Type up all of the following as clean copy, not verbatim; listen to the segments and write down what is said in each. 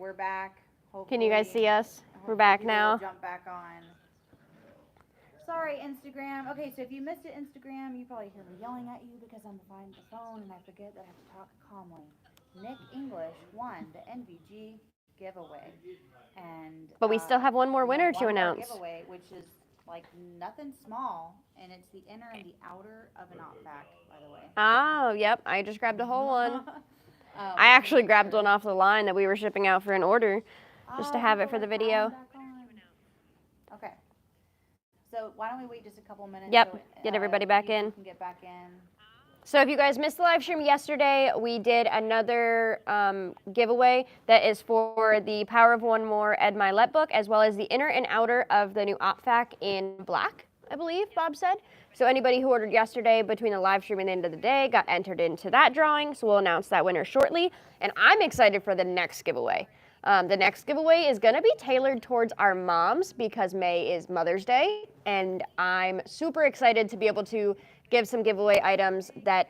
we're back. Hopefully, Can you guys see us? We're back now. Jump back on. Sorry, Instagram. Okay, so if you missed it, Instagram, you probably hear me yelling at you because I'm behind the phone and I forget that I have to talk calmly. Nick English won the NVG giveaway, but we still have one more winner to announce. Giveaway, which is like nothing small, and it's the inner and the outer of an op pack, by the way. Oh, yep. I just grabbed a whole one. I actually grabbed one off the line that we were shipping out for an order, just to have it for the video. Okay. So why don't we wait just a couple minutes? Yep. So, get everybody back in. Can get back in. So if you guys missed the live stream yesterday, we did another giveaway that is for the Power of One More Ed Milet book, as well as the inner and outer of the new OpFac in black, I believe Bob said. So anybody who ordered yesterday between the live stream and the end of the day got entered into that drawing. So we'll announce that winner shortly. And I'm excited for the next giveaway. The next giveaway is going to be tailored towards our moms because May is Mother's Day. And I'm super excited to be able to give some giveaway items that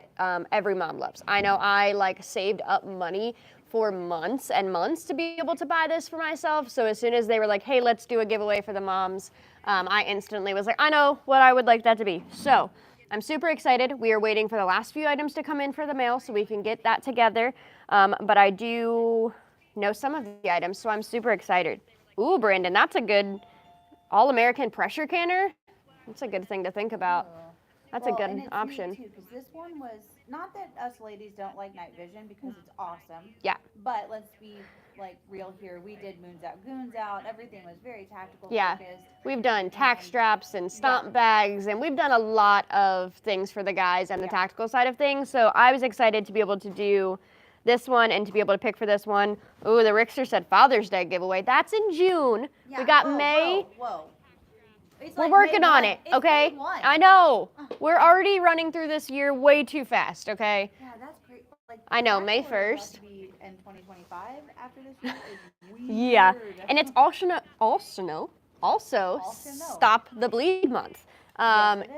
every mom loves. I know I saved up money for months and months to be able to buy this for myself. So as soon as they were like, hey, let's do a giveaway for the moms, I instantly was like, I know what I would like that to be. So I'm super excited. We are waiting for the last few items to come in for the mail so we can get that together. But I do know some of the items, so I'm super excited. Ooh, Brandon, that's a good all-American pressure canner. That's a good thing to think about. That's a good option. Because this one was, not that us ladies don't like night vision because it's awesome. Yeah. But let's be real here. We did Moons Out, Goons Out. Everything was very tactical focused. We've done tack straps and stomp bags, and we've done a lot of things for the guys and the tactical side of things. So I was excited to be able to do this one and to be able to pick for this one. Ooh, the Rickster said Father's Day giveaway. That's in June. Yeah. We got May. Whoa. We're working on it, okay? I know. We're already running through this year way too fast, okay? Yeah, that's great. I know, May 1st. In 2025 after this year is weird. Yeah, and it's also Stop the Bleed month.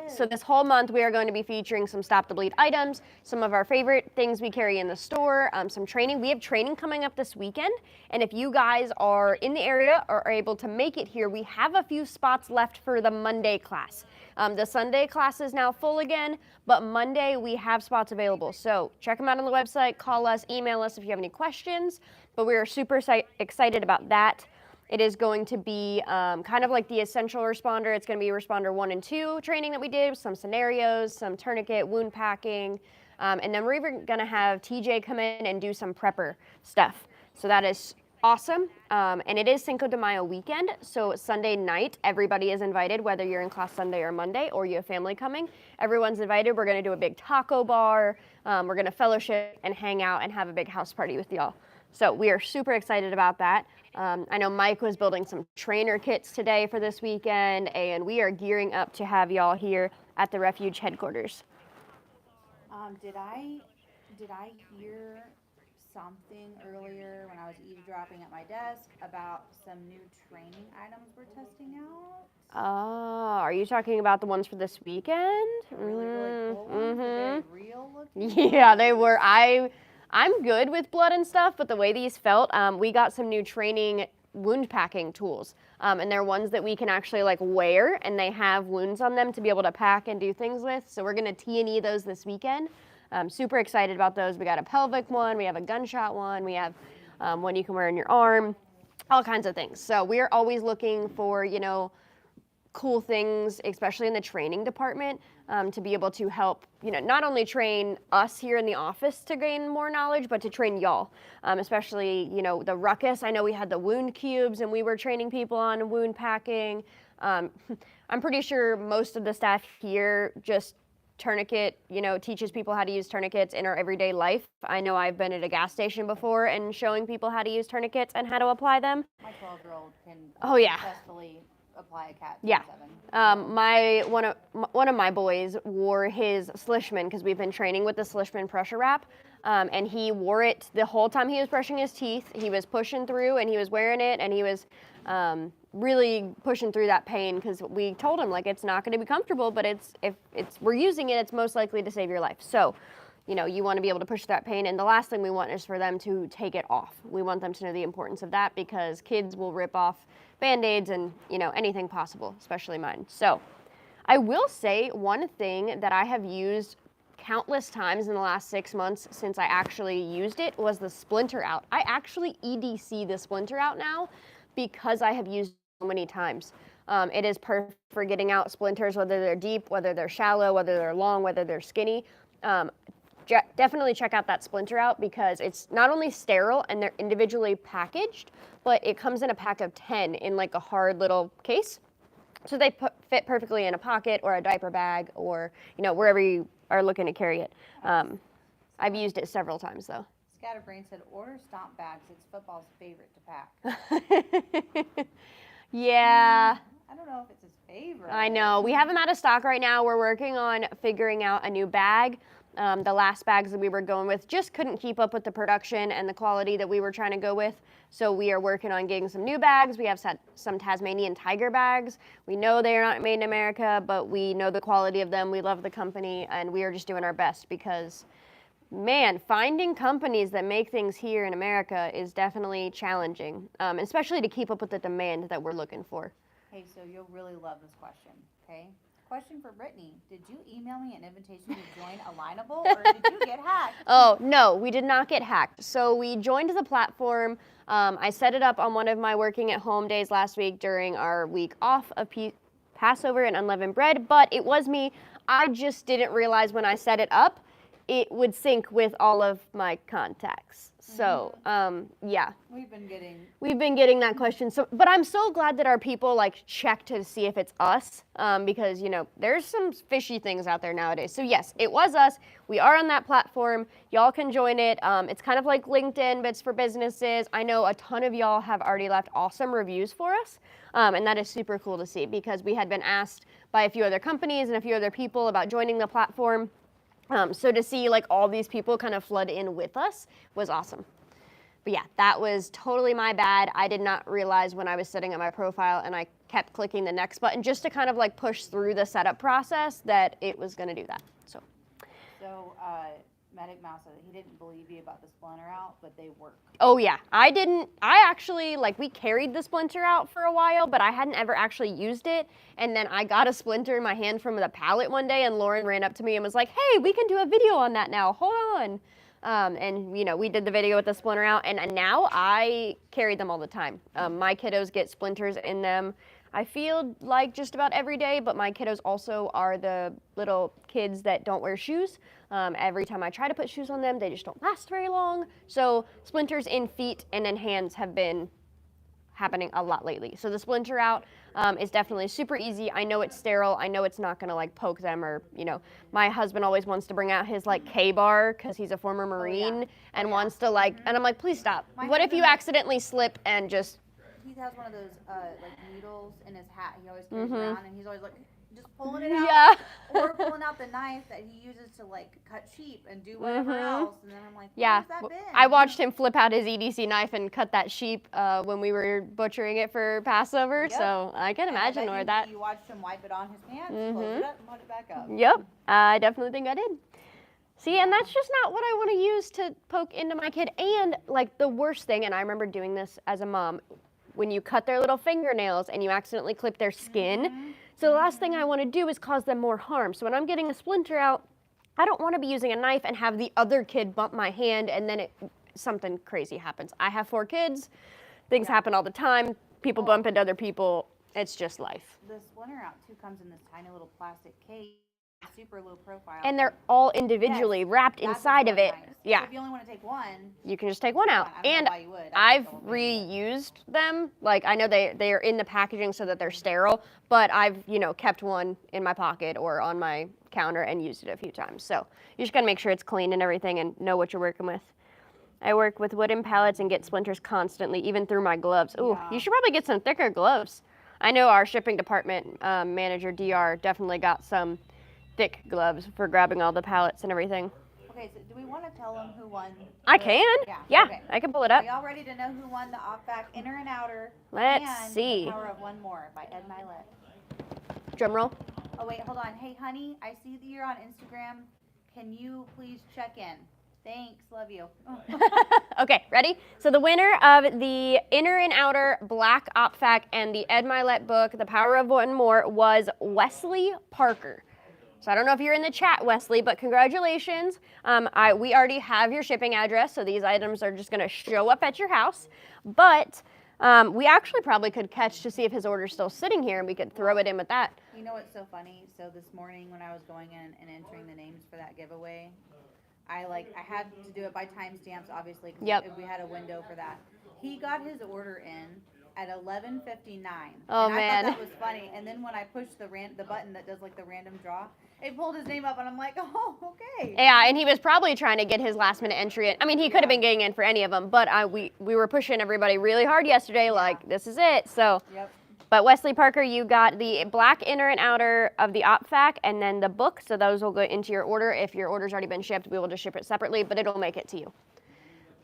So this whole month we are going to be featuring some Stop the Bleed items, some of our favorite things we carry in the store, some training. We have training coming up this weekend, and if you guys are in the area or are able to make it here, we have a few spots left for the Monday class. The Sunday class is now full again, but Monday we have spots available. So check them out on the website, call us, email us if you have any questions, but we are super excited about that. It is going to be kind of like the essential responder. It's going to be responder 1 and 2 training that we did with some scenarios, some tourniquet, wound packing, and then we're even going to have TJ come in and do some prepper stuff. So that is awesome. And it is Cinco de Mayo weekend, so Sunday night, everybody is invited, whether you're in class Sunday or Monday or you have family coming. Everyone's invited. We're going to do a big taco bar. We're going to fellowship and hang out and have a big house party with y'all. So we are super excited about that. I know Mike was building some trainer kits today for this weekend, and we are gearing up to have y'all here at the Refuge headquarters. Did I hear something earlier when I was eavesdropping at my desk about some new training items we're testing out? Are you talking about the ones for this weekend? Really cool ones? Very real looking? Yeah, they were. I'm good with blood and stuff, but the way these felt, we got some new training wound packing tools. And they're ones that we can actually wear, and they have wounds on them to be able to pack and do things with. So we're going to T&E those this weekend. I'm super excited about those. We got a pelvic one, we have a gunshot one, we have one you can wear in your arm, all kinds of things. So we're always looking for, cool things, especially in the training department, to be able to help, not only train us here in the office to gain more knowledge, but to train y'all, especially, the ruckus. I know we had the wound cubes and we were training people on wound packing. I'm pretty sure most of the staff here just tourniquet, teaches people how to use tourniquets in our everyday life. I know I've been at a gas station before and showing people how to use tourniquets and how to apply them. My 12-year-old can successfully apply a cat. Yeah. One of my boys wore his Slishman because we've been training with the Slishman pressure wrap, and he wore it the whole time he was brushing his teeth. He was pushing through and he was wearing it, and he was really pushing through that pain because we told him it's not going to be comfortable, but if we're using it, it's most likely to save your life. So you want to be able to push that pain. And the last thing we want is for them to take it off. We want them to know the importance of that because kids will rip off Band-Aids and, anything possible, especially mine. So I will say one thing that I have used countless times in the last 6 months since I actually used it was the splinter out. I actually EDC the splinter out now because I have used it so many times. It is perfect for getting out splinters, whether they're deep, whether they're shallow, whether they're long, whether they're skinny. Definitely check out that splinter out because it's not only sterile and they're individually packaged, but it comes in a pack of 10 in like a hard little case. So they fit perfectly in a pocket or a diaper bag or, wherever you are looking to carry it. I've used it several times though. Scatterbrain said, order stomp bags. It's football's favorite to pack. Yeah. I don't know if it's his favorite. I know. We have them out of stock right now. We're working on figuring out a new bag. The last bags that we were going with just couldn't keep up with the production and the quality that we were trying to go with. So we are working on getting some new bags. We have some Tasmanian tiger bags. We know they are not made in America, but we know the quality of them. We love the company, and we are just doing our best because, man, finding companies that make things here in America is definitely challenging, especially to keep up with the demand that we're looking for. Hey, so you'll really love this question, okay? Question for Brittany. Did you email me an invitation to join Alignable, or did you get hacked? Oh, no, we did not get hacked. So we joined the platform. I set it up on one of my working at home days last week during our week off of Passover and unleavened bread, but it was me. I just didn't realize when I set it up, it would sync with all of my contacts. So, yeah. We've been getting that question. So, but I'm so glad that our people check to see if it's us, because there's some fishy things out there nowadays. So yes, it was us. We are on that platform. Y'all can join it. It's kind of like LinkedIn, but it's for businesses. I know a ton of y'all have already left awesome reviews for us, and that is super cool to see because we had been asked by a few other companies and a few other people about joining the platform. So to see all these people kind of flood in with us was awesome. But yeah, that was totally my bad. I did not realize when I was setting up my profile and I kept clicking the next button just to kind of push through the setup process that it was going to do that. So Medic Mouse said he didn't believe you about the splinter out, but they work. Oh yeah, I actually, we carried the splinter out for a while, but I hadn't ever actually used it. And then I got a splinter in my hand from the pallet one day, and Lauren ran up to me and was like, hey, we can do a video on that now, hold on. And we did the video with the splinter out, and now I carry them all the time. My kiddos get splinters in them. I feel like just about every day, but my kiddos also are the little kids that don't wear shoes. Every time I try to put shoes on them, they just don't last very long. So splinters in feet and in hands have been happening a lot lately. So the splinter out is definitely super easy. I know it's sterile. I know it's not gonna poke them or, my husband always wants to bring out his K-bar because he's a former Marine and wants to and I'm like, please stop. What if you accidentally slip and just... He has one of those needles in his hat. He always carries around, and he's always just pulling it out, yeah. or pulling out the knife that he uses to cut sheep and do whatever else. And then I'm like, yeah. Where's that been? I watched him flip out his EDC knife and cut that sheep when we were butchering it for Passover. Yep. So I can imagine where that. You watched him wipe it on his pants, close it up, and put it back up. Yep, I definitely think I did. See, and that's just not what I want to use to poke into my kid. And the worst thing, and I remember doing this as a mom, when you cut their little fingernails and you accidentally clip their skin. So the last thing I want to do is cause them more harm. So when I'm getting a splinter out, I don't want to be using a knife and have the other kid bump my hand and then something crazy happens. I have 4 kids. Things happen all the time. People bump into other people. It's just life. The splinter out too comes in this tiny little plastic case. Super low profile. And they're all individually wrapped inside of it. Nice. Yeah. So if you only want to take one, you can just take one out. And I've reused them. I know they are in the packaging so that they're sterile, but I've, kept one in my pocket or on my counter and used it a few times. So you just gotta make sure it's clean and everything and know what you're working with. I work with wooden pallets and get splinters constantly, even through my gloves. Ooh, you should probably get some thicker gloves. I know our shipping department manager, DR, definitely got some thick gloves for grabbing all the pallets and everything. Okay, so do we want to tell them who won? I can. Yeah, okay. I can pull it up. Are y'all ready to know who won the off-back inner and outer? Let's and see. The Power of One More by Ed Milet. Drum roll. Oh wait, hold on. Hey honey, I see that you're on Instagram. can you please check in? Thanks, love you. Okay, ready? So the winner of the Inner and Outer Black OpFac and the Ed Milet book, The Power of One More, was Wesley Parker. So I don't know if you're in the chat, Wesley, but congratulations. We already have your shipping address, so these items are just gonna show up at your house. But we actually probably could catch to see if his order's still sitting here and we could throw it in with that. You know what's so funny? So this morning when I was going in and entering the names for that giveaway, I had to do it by timestamps, obviously, because we had a window for that. He got his order in at 11:59. Oh, and man. I thought that was funny. And then when I pushed the button that does like the random draw, it pulled his name up, and I'm like, oh, okay. Yeah, and he was probably trying to get his last minute entry in. I mean, he could have been getting in for any of them, but we were pushing everybody really hard yesterday, like, this is it. So. Yep. But Wesley Parker, you got the black inner and outer of the OpFac and then the book. So those will go into your order. If your order's already been shipped, we will just ship it separately, but it'll make it to you.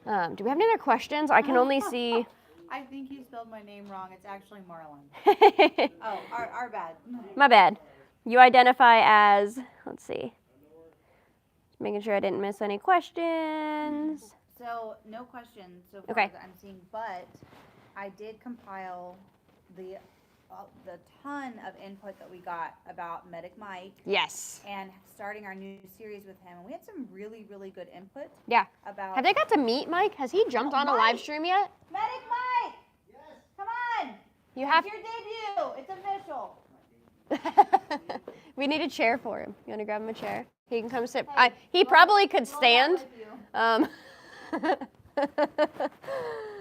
Do we have any other questions? I can only see. I think you spelled my name wrong. It's actually Marlon. Oh, our bad. My bad. You identify as, let's see. Just making sure I didn't miss any questions. So no questions so far Okay. that I'm seeing, but I did compile the ton of input that we got about Medic Mike Yes. and starting our new series with him. And we had some really, really good input Yeah. about... Have they got to meet Mike? Has he jumped on a live stream yet? Medic Mike! Yes. Come on! You have. It's your debut! It's official! We need a chair for him. You want to grab him a chair? He can come sit. Hey, He probably could stand.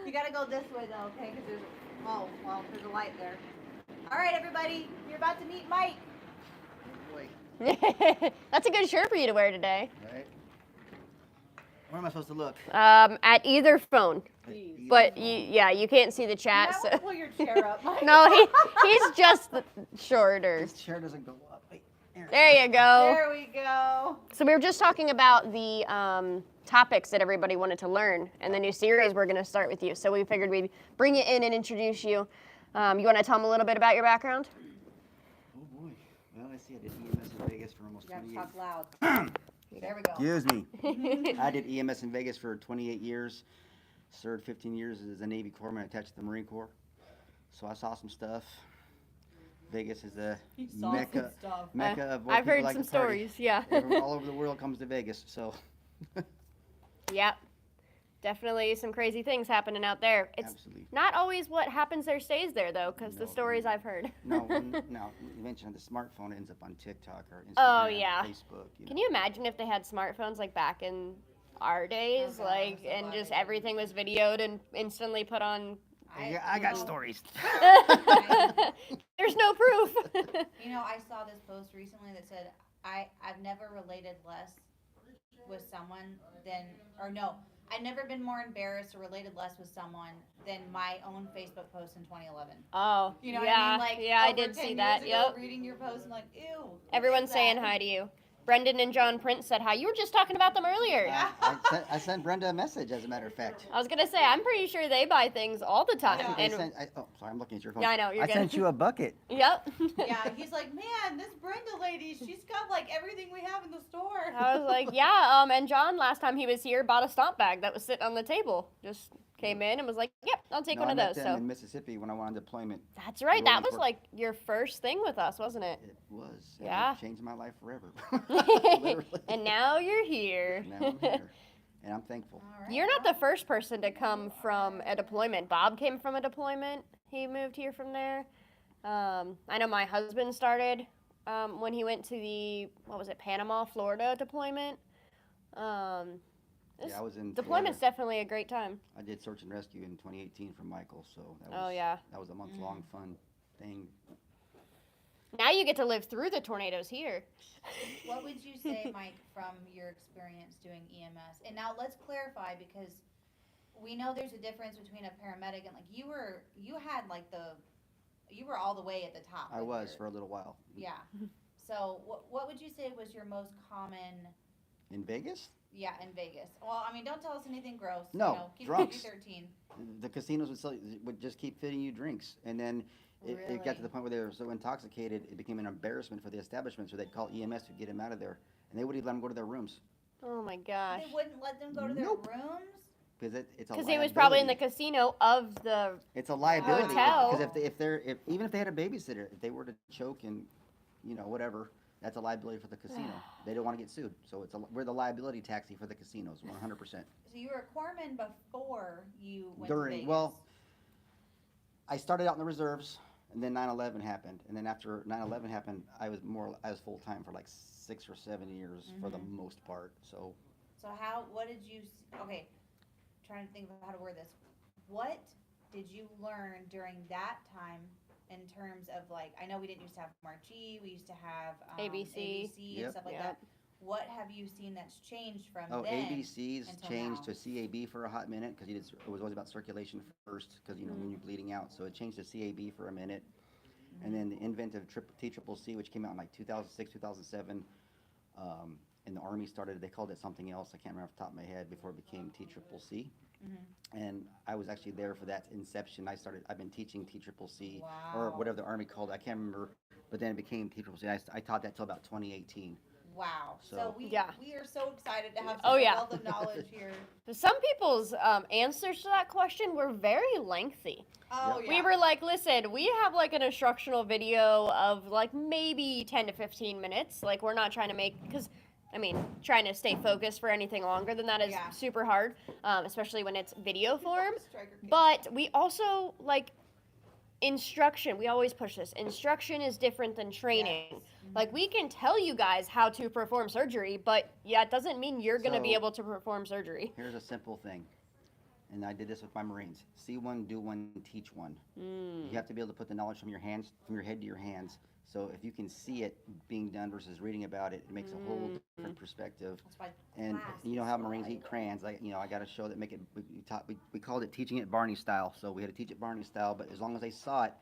You gotta go this way though, okay? Because there's a light there. All right, everybody, you're about to meet Mike. That's a good shirt for you to wear today. Right. Where am I supposed to look? At either phone. Jeez. But you can't see the chat. You might want to pull your chair up, Mike. No, he's just shorter. This chair doesn't go up. Wait, There you go. There we go. So we were just talking about the topics that everybody wanted to learn, and the new series we're going to start with you. So we figured we'd bring you in and introduce you. You want to tell them a little bit about your background? Oh boy. Well, I see. I did EMS in Vegas for almost You have 20 to years. talk loud. There we go. Excuse me. I did EMS in Vegas for 28 years. Served 15 years as a Navy corpsman attached to the Marine Corps. So I saw some stuff. Vegas is a mecca of what I've people heard like some to party. stories, yeah. All over the world comes to Vegas. So Yep. Definitely some crazy things happening out there. It's absolutely. not always what happens there stays there, though, because the No. stories I've heard. No, you mentioned the smartphone ends up on TikTok or Instagram, Oh, yeah. Facebook. Can you imagine if they had smartphones like back in our days, Oh, God, like, I'm so and glad just they didn't. everything was videoed and instantly put on? Yeah, I got stories. There's no proof. You know, I saw this post recently that said, I've never related less with someone than, or no, I've never been more embarrassed or related less with someone than my own Facebook post in 2011. Oh, You know yeah, what I mean? Like, yeah, I over did 10 see years that. ago, Yep. Reading your post and like, ew. what Everyone's is saying that? hi to you. Brendan and John Prince said hi. You were just talking about them earlier. Yeah. I sent Brenda a message, as a matter of fact. I was gonna say, I'm pretty sure they buy things all the time. Yeah. And Oh, sorry, I'm looking at your phone. Yeah, I know, you're I good. sent you a bucket. yep. Yeah, he's like, man, this Brenda lady, she's got like everything we have in the store. I was like, yeah. And John, last time he was here, bought a stomp bag that was sitting on the table. Just came in and was like, yep, I'll take No, one I of met those. them So in Mississippi when I went on deployment. that's right. That Rolling was Fork. like your first thing with us, wasn't it? It was. Yeah. It changed my life forever. Literally. And now you're here. Now I'm here. And I'm thankful. All right, You're not well, the first person to come from a deployment. Bob came from a deployment. He moved here from there. I know my husband started when he went to the, Panama, Florida deployment. This Yeah, I was in deployment's Florida. definitely a great time. I did search and rescue in 2018 for Michael, so that was, Oh, yeah. that was a month-long Mm. fun thing. Now you get to live through the tornadoes here. What would you say, Mike, from your experience doing EMS? And now let's clarify, because we know there's a difference between a paramedic and like you were all the way at the top. I with was your- for a little while. Yeah. So what would you say was your most common? In Vegas? Yeah, in Vegas. Well, I mean, don't tell us anything gross. No, You know, keep drunks. it PG-13. The casinos would just keep fitting you drinks, and then it got to Really? the point where they were so intoxicated it became an embarrassment for the establishment, so they'd call EMS to get them out of there. and they wouldn't let them go to their rooms Oh my gosh. They wouldn't let them go to their Nope. rooms? because it's a Because he was probably in the liability. casino of the. It's a liability Hotel. because even if they had a babysitter, if they were to choke and whatever, that's a liability for the casino. They don't want to get sued, so we're the liability taxi for the casinos, 100%. So you were a corpsman before you went to During Vegas? well, I started out in the reserves, and then 9/11 happened, and then after 9/11 happened, I was full time for like 6 or 7 years for the most part. So what did you, okay, trying to think of how to word this. What did you learn during that time in terms of like, I know we didn't used to have Marquee, we used to have ABC. and Yep. stuff like Yep. that. What have you seen that's changed from Oh, then? ABC's until changed now? to CAB for a hot minute because it was always about circulation first because when you're bleeding out. So it changed to CAB for a minute, and then the inventive TCCC, which came out in like 2006, 2007. And the Army started. They called it something else. I can't remember off the top of my head before it became TCCC. And I was actually there for that inception. I've been teaching TCCC or Wow. whatever the Army called it. I can't remember. But then it became TCCC. I taught that till about 2018. Wow. So So- we Yeah. we are so excited to have such Oh, a yeah. wealth of knowledge here. Some people's answers to that question were very lengthy. Oh Yep. yeah. We were like, listen, we have like an instructional video of like maybe 10 to 15 minutes. Like, we're not trying to make, because, I mean, trying to stay focused for anything longer than that is Yeah. super hard, especially when it's video form. Striker King. But we also, like, instruction, we always push this. Instruction is different than training. Yes. Like, we can tell you guys how to perform surgery, but yeah, it doesn't mean you're going to be So- able to perform surgery. Here's a simple thing, and I did this with my Marines. See one, do one, teach one. You have to be able to put the knowledge from your head to your hands. So if you can see it being done versus reading about it, it makes a whole different perspective. That's why And class you know is how so Marines eat valuable. crayons. I got to show that make it. We called it teaching it Barney style. So we had to teach it Barney style, but as long as they saw it,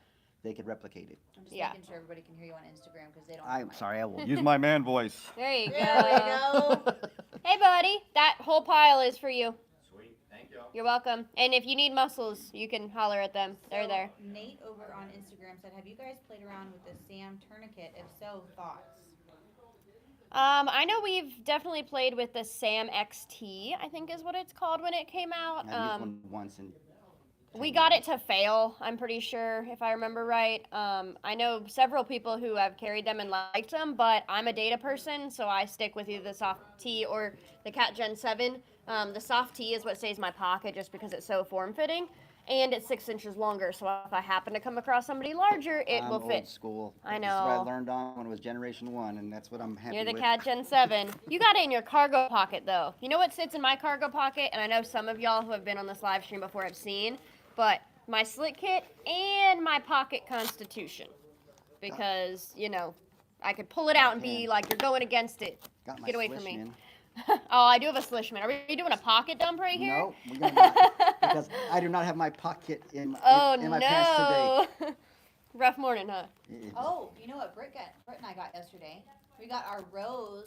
they could replicate it. I'm just Yeah. making sure everybody can hear you on Instagram because they don't. I'm have sorry, I will use my man voice. There you There go. we go. Hey, buddy, that whole pile is for you. Sweet, thank you. You're welcome. And if you need muscles, you can holler at them. They're So, there. Nate over on Instagram said, "Have you guys played around with the Sam tourniquet? If so, thoughts?" I know we've definitely played with the Sam XT, I think is what it's called when it came out. I used one once and. We got it to fail, I'm pretty sure, if I remember right. I know several people who have carried them and liked them, but I'm a data person, so I stick with either the soft T or the Cat Gen 7. The soft T is what stays in my pocket just because it's so form-fitting, and it's 6 inches longer, so if I happen to come across somebody larger, it I'm will fit. old school. I That's what I know. learned on when it was Generation 1, and that's what I'm happy You're the with. Cat Gen 7. You got it in your cargo pocket, though. You know what sits in my cargo pocket? And I know some of y'all who have been on this live stream before have seen, but my slit kit and my pocket constitution. Because, I could pull it out and be like, you're going against it. Got my Get away from me. Slishman. Oh, I do have a Slishman. Are we doing a pocket dump right here? No, we're gonna not, because I do not have my pocket in my pants no. Rough morning, huh? today. Oh, you know what Britt and I got yesterday? We got our Rose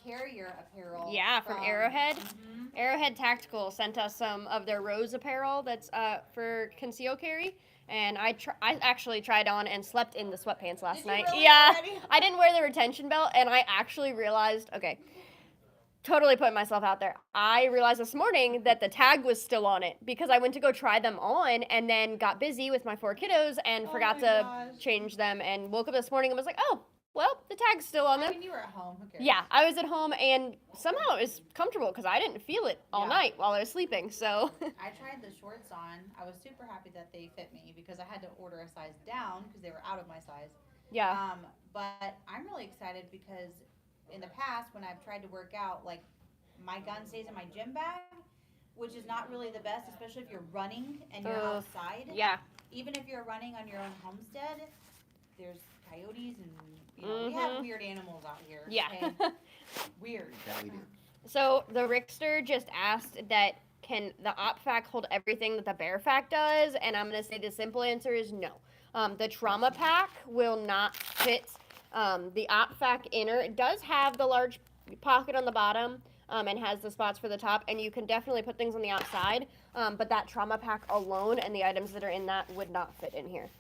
carrier apparel. Yeah, from Arrowhead. Mhm. Arrowhead Tactical sent us some of their Rose apparel that's for conceal carry. And I actually tried on and slept in the sweatpants last Did you night. really Yeah, already? I didn't wear the retention belt, and I actually realized, okay, totally putting myself out there. I realized this morning that the tag was still on it because I went to go try them on and then got busy with my 4 kiddos and Oh forgot my to gosh. change them and woke up this morning and was like, oh, well, the tag's still on I them. mean, you were at home. Who cares? Yeah, I was at home and somehow it was comfortable because I didn't feel it all Yeah. night while I was sleeping. So I tried the shorts on. I was super happy that they fit me because I had to order a size down because they were out of my size. yeah, But I'm really excited because in the past when I've tried to work out, like my gun stays in my gym bag, which is not really the best, especially if you're running and you're Ugh. outside. yeah, Even if you're running on your own homestead, there's coyotes and we have weird animals out here. yeah. Okay? Weird. That we do. So the Rickster just asked that can the OpFac hold everything that the BearFac does, and I'm gonna say the simple answer is no. The Trauma Pack will not fit the OpFac inner. It does have the large pocket on the bottom and has the spots for the top, and you can definitely put things on the outside, but that Trauma Pack alone and the items that are in that would not fit in here.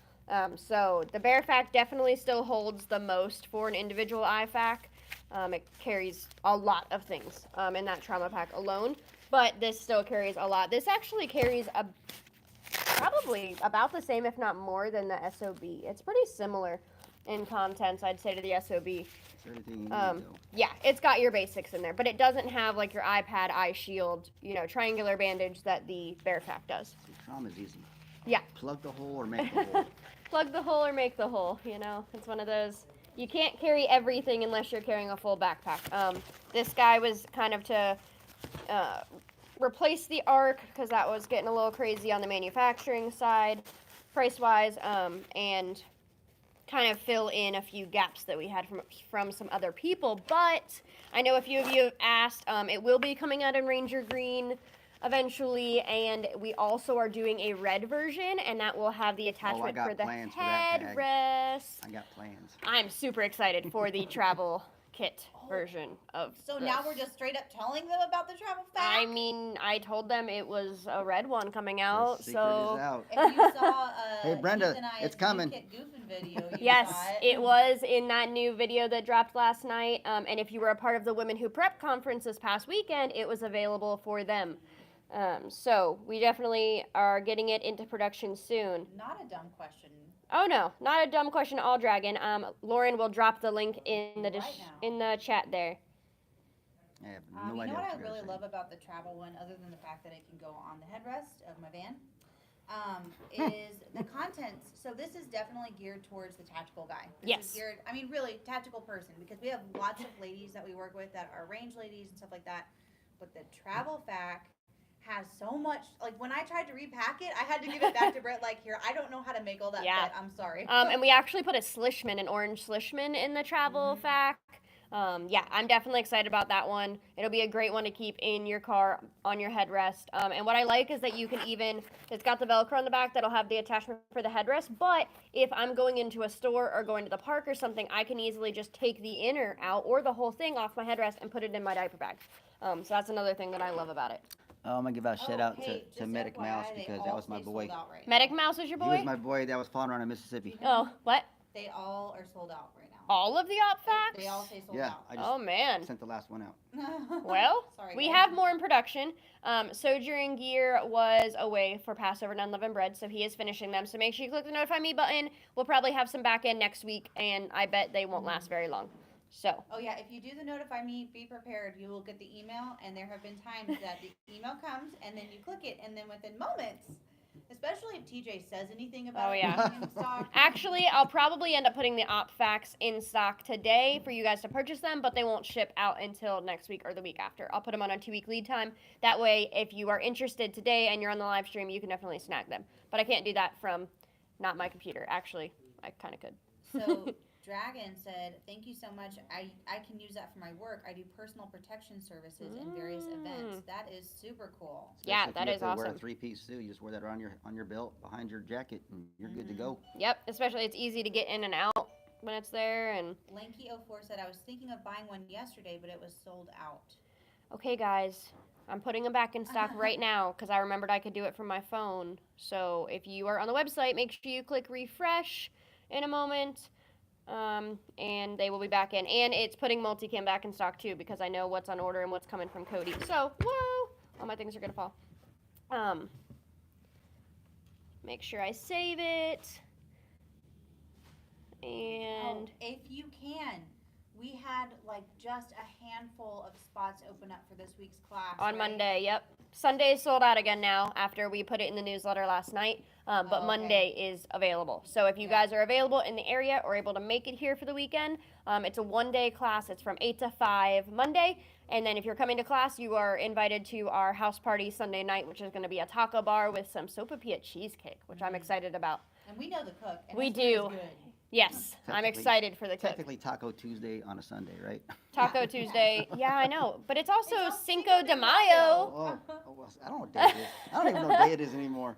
So the BearFac definitely still holds the most for an individual IFAC. It carries a lot of things in that trauma pack alone, but this still carries a lot. This actually carries probably about the same, if not more, than the SOB. It's pretty similar in contents, I'd say, to the SOB. It's everything you need, though. Yeah, it's got your basics in there, but it doesn't have like your iPad, eye shield, triangular bandage that the Bear Pack does. See, trauma's easy. Yeah. Plug the hole or make the hole. Plug the hole or make the hole, It's one of those. You can't carry everything unless you're carrying a full backpack. This guy was kind of to replace the ARC because that was getting a little crazy on the manufacturing side, price-wise, and kind of fill in a few gaps that we had from some other people. But I know a few of you have asked. It will be coming out in Ranger Green eventually, and we also are doing a red version, and that will have the attachment for the headrest. I got plans. I'm super excited for the travel kit version of So this. now we're just straight up telling them about the travel pack? I mean, I told them it was a red one coming out, The secret so is out. If you saw Hey, Brenda, Keith and I's it's coming. New Kit Goofing video, you yes, saw it was in that new video that dropped last night. And if you were a part of the Women Who Prep conference this past weekend, it was available for them. So we definitely are getting it into production soon. Not a dumb question. Oh no, not a dumb question at all, Dragon. Lauren will drop the link in the in the chat there. I have no You know idea what I you're really saying. love about the travel one, other than the fact that it can go on the headrest of my van, is the contents. So this is definitely geared towards the tactical guy. This Yes. is geared, I mean, really, tactical person, because we have lots of ladies that we work with that are range ladies and stuff like that. But the travel pack has so much, like when I tried to repack it, I had to give it back to Brett, like, here, I don't know how to make all that Yeah. fit, I'm sorry. And we actually put an orange Slishman in the travel pack. Yeah, I'm definitely excited about that one. It'll be a great one to keep in your car on your headrest. And what I like is that you can it's got the Velcro on the back that'll have the attachment for the headrest, but if I'm going into a store or going to the park or something, I can easily just take the inner out or the whole thing off my headrest and put it in my diaper bag. So that's another thing that I love about it. I'm going to give out a shout out hey, to just Medic Mouse FYI, they because all that was my say boy. sold out right now. Medic Mouse is your He boy? was my boy that was falling around in Mississippi. Oh, what? They all are sold out right now. All of the op facts? They all say sold Yeah, out. I just Oh, man. sent the last one out. Well, Sorry, we guys. have more in production. Sojourn Gear was away for Passover and Unleavened Bread, so he is finishing them. So make sure you click the Notify Me button. We'll probably have some back end next week, and I bet they won't last very long. So, Oh yeah, if you do the Notify Me, be prepared. You will get the email, and there have been times that the email comes, and then you click it, and then within moments, especially if TJ says anything about Oh, it yeah. being in stock. actually, I'll probably end up putting the op facts in stock today for you guys to purchase them, but they won't ship out until next week or the week after. I'll put them on a 2-week lead time. That way, if you are interested today and you're on the live stream, you can definitely snag them. But I can't do that from not my computer. Actually, I kind of could. So Dragon said, "Thank you so much. I can use that for my work. I do personal protection services in various events. That is super cool." Yeah, Especially if that you is have to wear a awesome. 3-piece suit. You just wear that on your belt behind your jacket, and you're good to go. Yep, especially it's easy to get in and out when it's there. And Lanky04 said, "I was thinking of buying one yesterday, but it was sold out." okay, guys, I'm putting them back in stock right now because I remembered I could do it from my phone. So if you are on the website, make sure you click refresh in a moment. And they will be back in. And it's putting multicam back in stock too because I know what's on order and what's coming from Cody. So, whoa! All my things are gonna fall. Make sure I save it. And if you can, we had like just a handful of spots open up for this week's class. on right? Monday, yep. Sunday is sold out again now after we put it in the newsletter last night. But Oh, okay. Monday is available. So if you Yeah. guys are available in the area or able to make it here for the weekend, it's a 1-day class. It's from 8 to 5 Monday. And then if you're coming to class, you are invited to our house party Sunday night, which is going to be a taco bar with some sopapilla cheesecake, which I'm excited about. And we know the cook. And We his food is do. good. Yes, I'm Technically- excited for the cook. Technically Taco Tuesday on a Sunday, right? Taco Tuesday. Yeah, I know. But it's also It's also Cinco Cinco de de Mayo. Oh, well, I don't know what day it is. I don't even know what day it is anymore.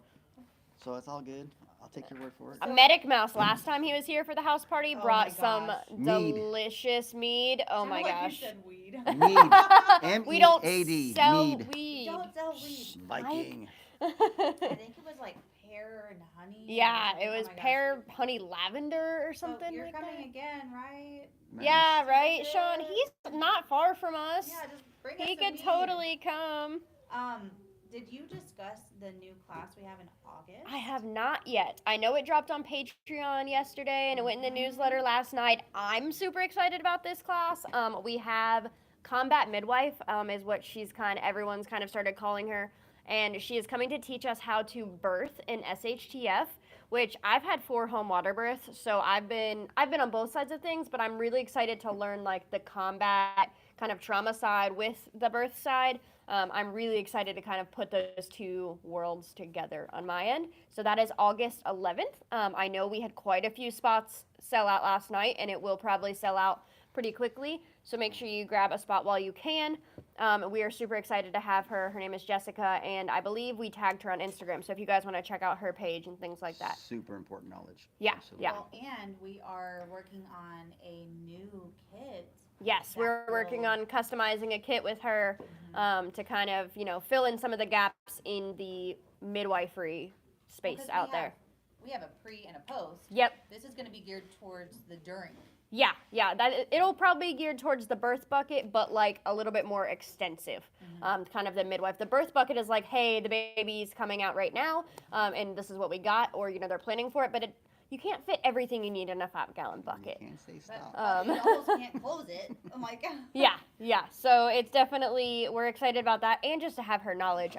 So it's all good. I'll take your word for it. A Medic Mouse, last time he was here for the house party, Oh brought my some gosh. Mead. delicious mead. Oh my Sounded like gosh. You said weed. Mead. We don't M-E-A-D. sell Mead. weed. Don't sell weed. Viking. I think it was like pear and honey. Yeah, and it was oh my gosh. pear, honey, lavender or something So you're like coming that. again, right? Yeah, Nice. right, Sean. He's not far from us. Yeah, just bring us He to could meet. totally come. Did you discuss the new class we have in August? I have not yet. I know it dropped on Patreon yesterday and it went in the newsletter last night. I'm super excited about this class. We have combat midwife, is what everyone's kind of started calling her. And she is coming to teach us how to birth in SHTF, which I've had 4 home water births, so I've been on both sides of things, but I'm really excited to learn like the combat kind of trauma side with the birth side. I'm really excited to kind of put those 2 worlds together on my end. So that is August 11th. I know we had quite a few spots sell out last night, and it will probably sell out pretty quickly. So make sure you grab a spot while you can. We are super excited to have her. Her name is Jessica, and I believe we tagged her on Instagram. So if you guys want to check out her page and things like that. Super important knowledge. Yeah, Absolutely. yeah. Well, and we are working on a new kit. Yes, we're working on customizing a kit with her to kind of, fill in some of the gaps in the midwifery space out there. We have a pre and a post. Yep. This is going to be geared towards the during. Yeah. It'll probably be geared towards the birth bucket, but like a little bit more extensive. Kind of the midwife. The birth bucket is like, hey, the baby's coming out right now, and this is what we got, or they're planning for it, but you can't fit everything you need in a 5-gallon bucket. You can't say stop. But you almost can't close it. I'm like, Yeah. So it's definitely, we're excited about that, and just to have her knowledge.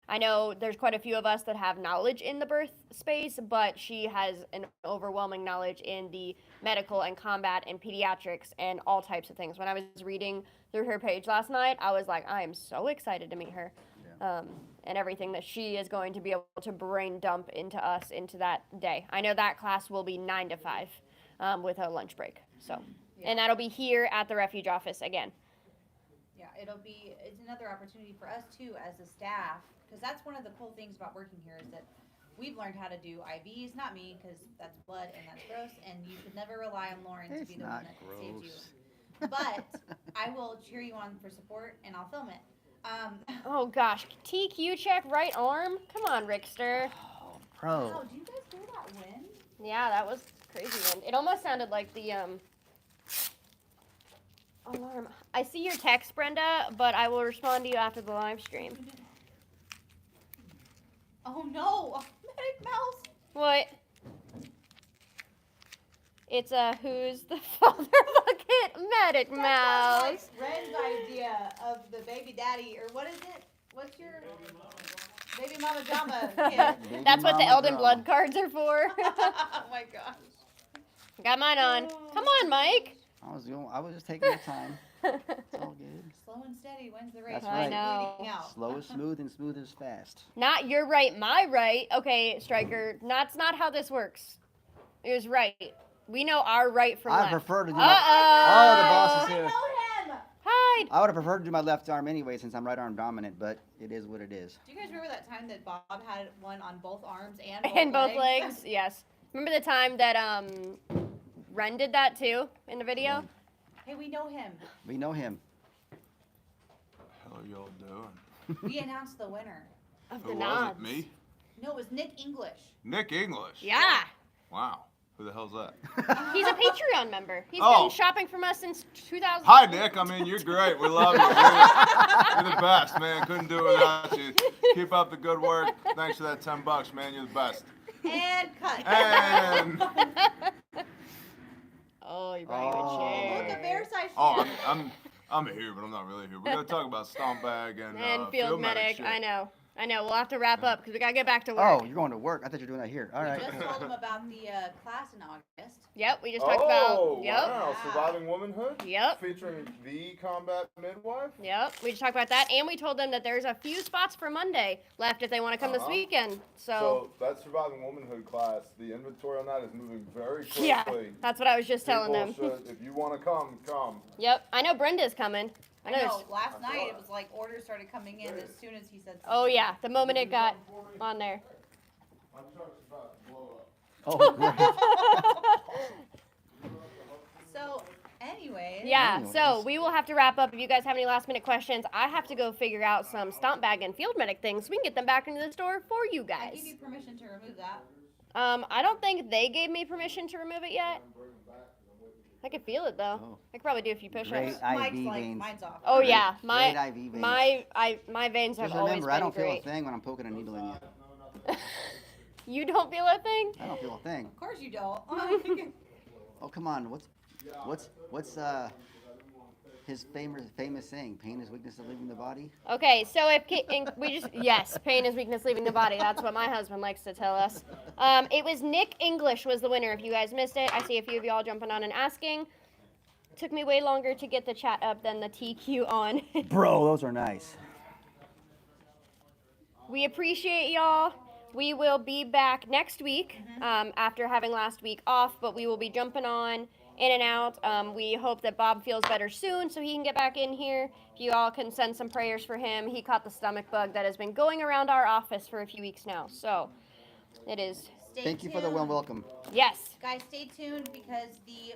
I know there's quite a few of us that have knowledge in the birth space, but she has an overwhelming knowledge in the medical and combat and pediatrics and all types of things. When I was reading through her page last night, I was like, I am so excited to meet her. And everything that she is going to be able to brain dump into us into that day. I know that class will be 9 to 5 with a lunch break. So, and that'll be here at the Refuge office again. Yeah, it's another opportunity for us too as a staff, because that's one of the cool things about working here is that we've learned how to do IVs, not me, because that's blood and that's gross, and you could never rely on Lauren to be the one that saves you. But I will cheer you on for support, and I'll film it. Oh gosh, TQ check right arm. Come on, Rickster. Oh, pro. Wow, do you guys hear that wind? Yeah, that was crazy wind. It almost sounded like the alarm. I see your text, Brenda, but I will respond to you after the live stream. Oh no, medic mouse. What? It's who's the father bucket? Medic mouse. Like Ren's idea of the baby daddy, or what is it? What's your baby mama drama kid? Baby That's what the mama Elden drama. Blood cards are for. Oh my gosh. Got mine on. Come on, Mike. I was just taking my time. It's all good. Slow and steady wins the race. That's I right. know. Bleeding out. Slow is smooth and smooth is fast. Not your right, my right. Okay, Striker. That's not how this works. It was right. We know our right from I left. prefer to do Uh-oh. Oh, the boss is I here. know him. Hide. I would have preferred to do my left arm anyway since I'm right arm dominant, but it is what it is. Do you guys remember that time that Bob had one on both arms and both And both legs, yes. Remember the time that Ren did that too in the video? Hey, we know him. We know him. What the hell are y'all doing? We announced the winner. Of Who the was nods. it? Me? No, it was Nick English. Nick English. Yeah. Wow. Who the hell's that? He's a Patreon member. He's Oh. been shopping from us since 2000. Hi, Nick. I mean, you're great. We love you. You're the best, man. Couldn't do it without you. Keep up the good work. Thanks for that $10, man. You're the best. And cut. And Oh, you brought you a chair. Look, a bear size oh, chair. I'm here, but I'm not really here. We're gonna talk about Stomp Bag and Field medic. shit. I know. We'll have to wrap up because we gotta get back to work. Oh, you're going to work. I thought you were doing that here. All right. We just told him about the class in August. Yep, we just talked about. Yep. Wow. Surviving womanhood. Yep. Featuring the combat midwife. Yep, we just talked about that, and we told them that there's a few spots for Monday left if they want to come this weekend. So that surviving womanhood class, the inventory on that is moving very quickly. yeah, that's what I was just telling them. People should- if you want to come, come. Yep, I know Brenda's coming. I know. there's- Last night it was like orders started coming in as soon as he said something. Oh yeah, the moment it got on there. My truck's about to blow up. Oh, great. So, anyways. Yeah, Yeah, so anyways. we will have to wrap up. If you guys have any last minute questions, I have to go figure out some stomp bag and field medic things so we can get them back into the store for you I guys. give you permission to remove that. I don't think they gave me permission to remove it yet. I could feel it though. Oh. I could probably do a few push-ups. Great Mike's IV like, veins. mine's off. Oh Great- yeah, great IV veins. my veins have Just always remember, been I don't great. feel a thing when I'm poking a needle in you. You don't feel a thing? I don't feel a thing. Of course you don't. Oh, come on. What's his famous saying? Pain is weakness of leaving the body. Okay, so if yes, pain is weakness leaving the body. That's what my husband likes to tell us. It was Nick English was the winner. If you guys missed it, I see a few of y'all jumping on and asking. Took me way longer to get the chat up than the TQ on. Bro, those are nice. We appreciate y'all. We will be back next week after having last week off, but we will be jumping on in and out. We hope that Bob feels better soon so he can get back in here. If you all can send some prayers for him. He caught the stomach bug that has been going around our office for a few weeks now. So it is, Stay Thank you for the warm tuned. welcome. yes. Guys, stay tuned because the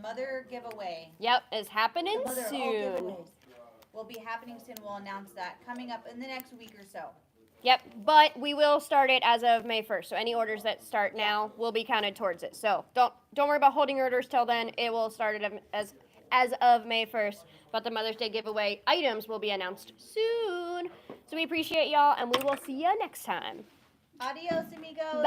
mother giveaway. Yep, is happening The mother of all soon. giveaways will be happening soon. We'll announce that coming up in the next week or so. Yep, but we will start it as of May 1st. So any orders that start now will be counted towards it. So don't worry about holding your orders till then. It will start it as of May 1st. But the Mother's Day giveaway items will be announced soon. So we appreciate y'all, and we will see you next time. Adios, amigos. Bye.